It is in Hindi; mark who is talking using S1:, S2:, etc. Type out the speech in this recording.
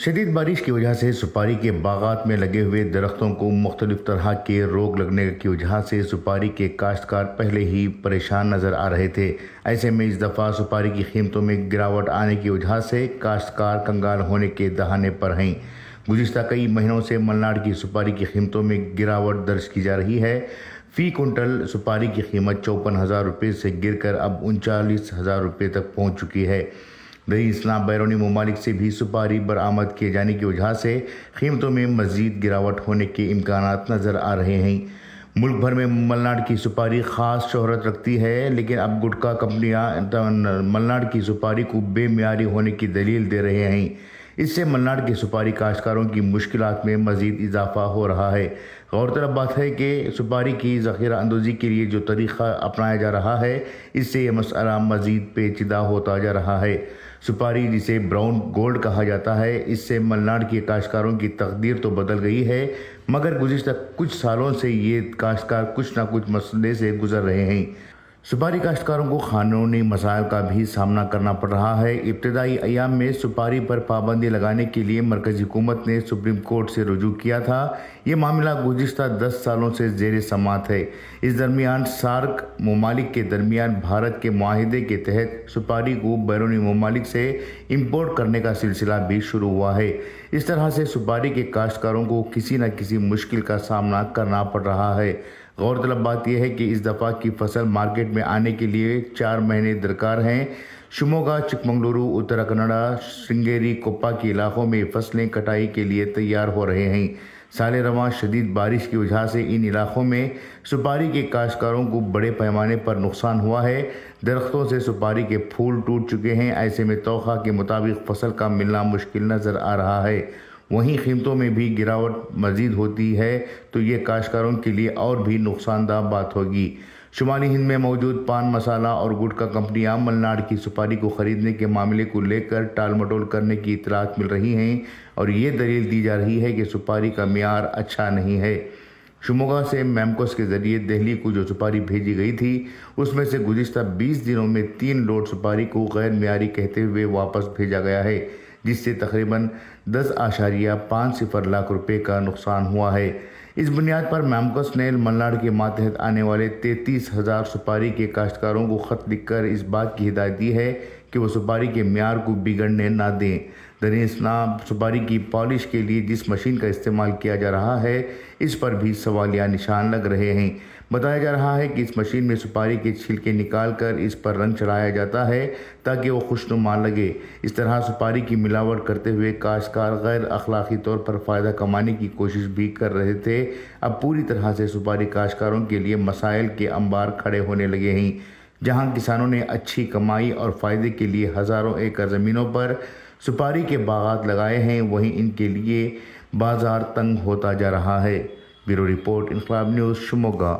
S1: शदीद बारिश की वजह से सुपारी के बागात में लगे हुए दरख्तों को मुख्तलिफ तरह के रोग लगने की वजह से सुपारी के काश्तकार पहले ही परेशान नज़र आ रहे थे। ऐसे में इस दफ़ा सुपारी की कीमतों में गिरावट आने की वजह से काश्तकार कंगाल होने के दहाने पर हैं। गुज़िश्ता कई महीनों से मलनाड की सुपारी की कीमतों में गिरावट दर्ज की जा रही है। फ़ी कुंटल सुपारी की कीमत 54,000 रुपये से गिरकर अब 39,000 रुपये तक पहुँच चुकी है। दही इस्लाम बैरूनी ममालिक से भी सुपारी बरामद किए जाने की वजह से कीमतों में मज़ीद गिरावट होने के इम्कानात नज़र आ रहे हैं। मुल्क भर में मलनाड की सुपारी ख़ास शोहरत रखती है, लेकिन अब गुटखा कंपनियां मलनाड की सुपारी को बेमियारी होने की दलील दे रहे हैं। इससे मलनाड के सुपारी काश्तकारों की मुश्किलात में मज़ीद इजाफा हो रहा है। गौरतलब बात है कि सुपारी की ज़ख़ीरा अंदोज़ी के लिए जो तरीक़ा अपनाया जा रहा है, इससे यह मसला मज़ीद पेचीदा होता जा रहा है। सुपारी, जिसे ब्राउन गोल्ड कहा जाता है, इससे मलनाड के काश्तकारों की तकदीर तो बदल गई है, मगर गुज़िश्ता कुछ सालों से ये काश्तकार कुछ ना कुछ मसले से गुज़र रहे हैं। सुपारी काश्तकारों को क़ानूनी मसाइल का भी सामना करना पड़ रहा है। इब्तदाई अयाम में सुपारी पर पाबंदी लगाने के लिए मरकज़ी हुकूमत ने सुप्रीम कोर्ट से रुजू किया था। ये मामला गुज़िश्ता 10 सालों से ज़ेर समाअत है। इस दरमियान सार्क ममालिक के दरमियान भारत के मुआहिदे के तहत सुपारी को बैरूनी ममालिक से इम्पोर्ट करने का सिलसिला भी शुरू हुआ है। इस तरह से सुपारी के काश्तकारों को किसी न किसी मुश्किल का सामना करना पड़ रहा है। गौरतलब बात यह है कि इस दफ़ा की फसल मार्केट में आने के लिए 4 महीने दरकार हैं। शिमोगा, चिकमंगलुरु, उत्तर कन्नड़ा, श्रृंगेरी, कोप्पा के इलाकों में फसलें कटाई के लिए तैयार हो रहे हैं। साल रवां शदीद बारिश की वजह से इन इलाकों में सुपारी के काश्तकारों को बड़े पैमाने पर नुकसान हुआ है। दरख्तों से सुपारी के फूल टूट चुके हैं। ऐसे में तोखा के मुताबिक फसल का मिलना मुश्किल नज़र आ रहा है। वहीं कीमतों में भी गिरावट मज़ीद होती है तो ये काश्तकारों के लिए और भी नुकसानदा बात होगी। शुमाली हिंद में मौजूद पान मसाला और गुटखा कंपनियां मलनाड की सुपारी को ख़रीदने के मामले को लेकर टाल मटोल करने की इतलात मिल रही हैं और ये दलील दी जा रही है कि सुपारी का मियार अच्छा नहीं है। शिमोगा से मैमकोस के ज़रिए दिल्ली को जो सुपारी भेजी गई थी, उसमें से गुज़िश्ता 20 दिनों में 3 लोड सुपारी को गैर मियारी कहते हुए वापस भेजा गया है, जिससे तकरीबन 10.50 लाख रुपए का नुकसान हुआ है। इस बुनियाद पर मैमकोस ने मलनाड के मातहत आने वाले 33,000 सुपारी के काश्तकारों को ख़त लिखकर इस बात की हिदायत दी है कि वो सुपारी के म्यार को बिगड़ने ना दें। दरअसल सुपारी की पॉलिश के लिए जिस मशीन का इस्तेमाल किया जा रहा है, इस पर भी सवालिया निशान लग रहे हैं। बताया जा रहा है कि इस मशीन में सुपारी के छिलके निकाल कर इस पर रंग चढ़ाया जाता है ताकि वो खुशनुमा लगे। इस तरह सुपारी की मिलावट करते हुए काश्तकार गैर अखलाकी तौर पर फ़ायदा कमाने की कोशिश भी कर रहे थे। अब पूरी तरह से सुपारी काश्तकारों के लिए मसाइल के अंबार खड़े होने लगे हैं। जहां किसानों ने अच्छी कमाई और फ़ायदे के लिए हज़ारों एकड़ ज़मीनों पर सुपारी के बागात लगाए हैं, वहीं इनके लिए बाज़ार तंग होता जा रहा है। ब्यूरो रिपोर्ट, इनकलाब न्यूज़, शिमोगा।